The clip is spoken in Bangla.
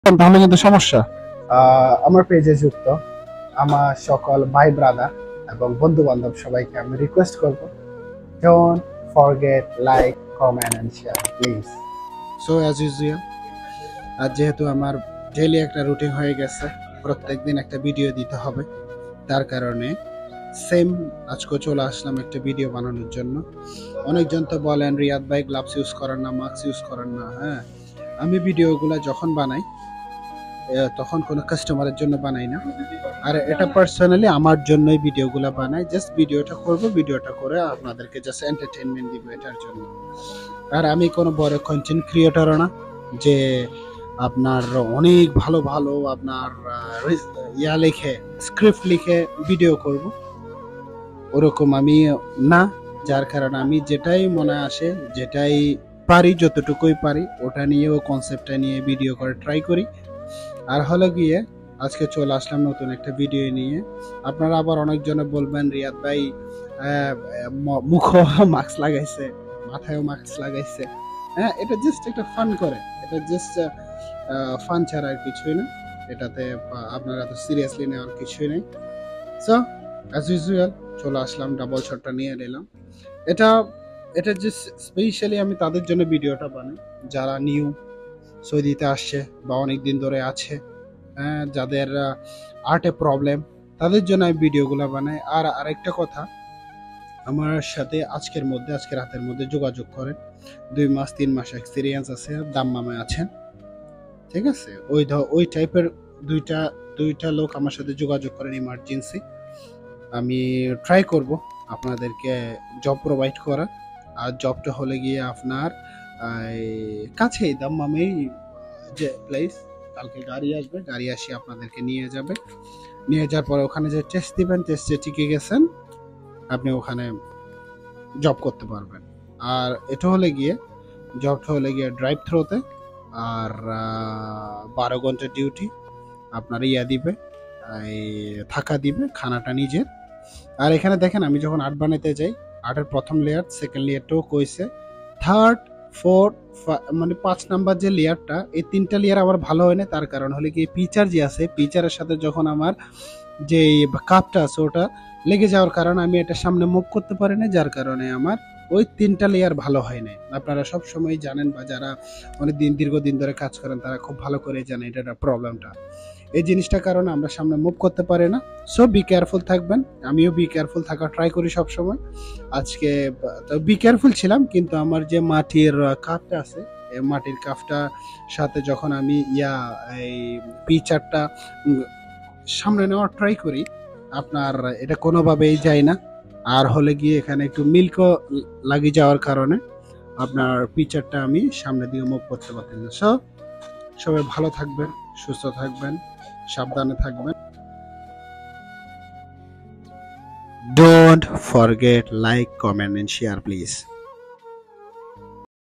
তাহলে কিন্তু সমস্যা। আমার পেজে যুক্ত আমার সকল ভাই ব্রাদার এবং বন্ধু বান্ধব সবাইকে আমি রিকোয়েস্ট করব, don't forget like comment and share please. So as usual, আর যেহেতু আমার ডেইলি একটা রুটিন হয়ে গেছে, প্রত্যেকদিন একটা ভিডিও দিতে হবে, তার কারণে সেম আজকে চলে আসলাম একটা ভিডিও বানানোর জন্য। অনেকজন তো বলেন রিয়াদ ভাই গ্লাভস ইউজ করেন না, মাস্ক ইউজ করেন না। হ্যাঁ, আমি ভিডিওগুলো যখন বানাই তখন কোনো কাস্টমারের জন্য বানাই না, আর এটা পার্সোনালি আমার জন্যই ভিডিওগুলো বানাই। জাস্ট ভিডিওটা করব, ভিডিওটা করে আপনাদেরকে জাস্ট এন্টারটেইনমেন্ট দিব এটার জন্য। আর আমি কোনো বড় কন্টেন্ট ক্রিয়েটরও না যে আপনার অনেক ভালো ভালো আপনার ইয়া লিখে স্ক্রিপ্ট লিখে ভিডিও করব, ওরকম আমি না। যার কারণে আমি যেটাই মনে আসে, যেটাই পারি, যতটুকুই পারি ওটা নিয়ে, ও কনসেপ্টটা নিয়ে ভিডিও করে ট্রাই করি। আর হলো গিয়ে আজকে চলে আসলাম নতুন একটা ভিডিও নিয়ে। আপনারা আবার অনেকজনে বলবেন রিয়াদ ভাই মুখও মাস্ক লাগাইছে, মাথায়ও মাস্ক লাগাইছে। হ্যাঁ, এটা জাস্ট একটা ফান করে, এটা জাস্ট ফান ছাড়া আর কিছুই না। এটাতে আপনারা তো সিরিয়াসলি নেওয়ার কিছুই নেই। সো অ্যাজ ইউজুয়াল চলে আসলাম, ডাবল শটটা নিয়ে নিলাম। এটা এটা যে স্পেশালি আমি তাদের জন্য ভিডিওটা বানাই যারা নিউ সৌদিতে আসছে বা অনেক দিন ধরে আছে, হ্যাঁ, যাদের আর্টে প্রবলেম, তাদের জন্য আমি ভিডিওগুলো বানাই। আর আরেকটা কথা, আমার সাথে আজকে রাতের মধ্যে যোগাযোগ করেন, 2 মাস 3 মাস এক্সপিরিয়েন্স আছে, দাম্মামে আছেন, ঠিক আছে, ওই টাইপের দুইটা লোক আমার সাথে যোগাযোগ করেন ইমার্জেন্সি। আমি ট্রাই করব আপনাদেরকে জব প্রোভাইড করা। আর জবটা হলে গিয়ে আপনার কাছেই দাম্মামেই যে প্লেস, কালকে গাড়ি আসবে, গাড়ি আসি আপনাদেরকে নিয়ে যাবে, নিয়ে যাওয়ার পরে ওখানে যে টেস্ট দিবেন, টেস্টে টিকে গেছেন আপনি ওখানে জব করতে পারবেন। আর এটা হলে গিয়ে জবটা হলে গিয়ে ড্রাইভ থ্রোতে, আর 12 ঘন্টা ডিউটি, আপনার ইয়া দিবে, থাকা দিবে, খানাটা নিজের। আর এখানে দেখেন আমি যখন আর্ট বানাতে যাই, আর্টের প্রথম লেয়ার, সেকেন্ড লেয়ারটাও কইছে, থার্ড, ফোর্থ, মানে 5 নাম্বার যে লেয়ারটা, এই 3টা লেয়ার আমার ভালো হয় না। তার কারণ হলে কি পিচার যে আছে, পিচারের সাথে যখন আমার যে কাপটা আছে ওটা লেগে যাওয়ার কারণে আমি এটা সামনে মুভ করতে পারি না, যার কারণে আমার ওই 3টা লেয়ার ভালো হয় না। আপনারা সব সময় জানেন, বা যারা অনেক দীর্ঘদিন ধরে কাজ করেন তারা খুব ভালো করে জানেন এটা প্রবলেমটা। এই জিনিসটার কারণে আমরা সামনে মুভ করতে পারি না। সো বি কেয়ারফুল থাকবেন, আমিও বি কেয়ারফুল থাকা ট্রাই করি সব সময়। আজকে বি কেয়ারফুল ছিলাম, কিন্তু আমার যে মাটির কাপটা আছে, এই মাটির কাপটা সাথে যখন আমি এই পিচারটা সামনে নেওয়ার ট্রাই করি, আপনার এটা কোনোভাবেই যায় না। আর হলে গিয়ে এখানে একটু মিল্কও লাগিয়ে যাওয়ার কারণে আপনার পিচারটা আমি সামনের দিকে মুভ করতে পারছি না। সো সবাই ভালো থাকবেন, সুস্থ থাকবেন, সাবধানে থাকবেন। Don't forget like, comment and share please.